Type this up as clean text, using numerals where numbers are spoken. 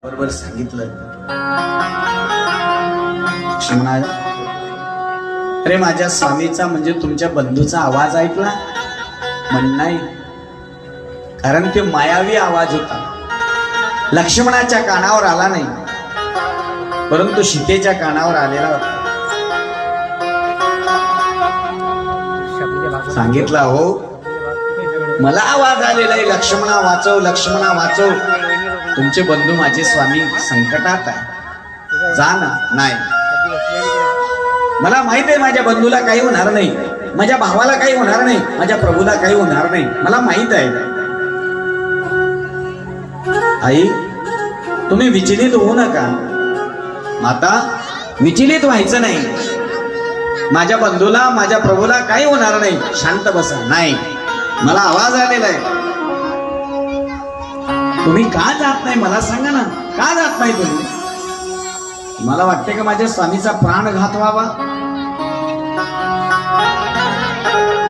बरोबर सांगितलं. क्षमणाय, अरे माझ्या स्वामीचा म्हणजे तुमच्या बंधूचा आवाज ऐकला म्हण नाही, कारण ते मायावी आवाज होता. लक्ष्मणाच्या कानावर आला नाही, परंतु सीतेच्या कानावर आलेला होता. सांगितला हो मला आवाज आलेला आहे, लक्ष्मणा वाचव, लक्ष्मणा वाचव, तुमचे बंधू माझे स्वामी संकटात आहे, जा ना. नाही, मला माहित आहे माझ्या बंधूला काही होणार नाही, माझ्या भावाला काही होणार नाही, माझ्या प्रभूला काही होणार नाही, मला माहित आहे. आई तुम्ही विचलित होऊ नका, माता विचलित व्हायचं नाही, माझ्या बंधूला माझ्या प्रभूला काही होणार नाही, शांत बसा. नाही, मला आवाज आलेला आहे. तुम्ही का जात नाही मला सांगा ना, का जात नाही तुम्ही? मला वाटते का माझ्या स्वामीचा प्राणघात व्हावा?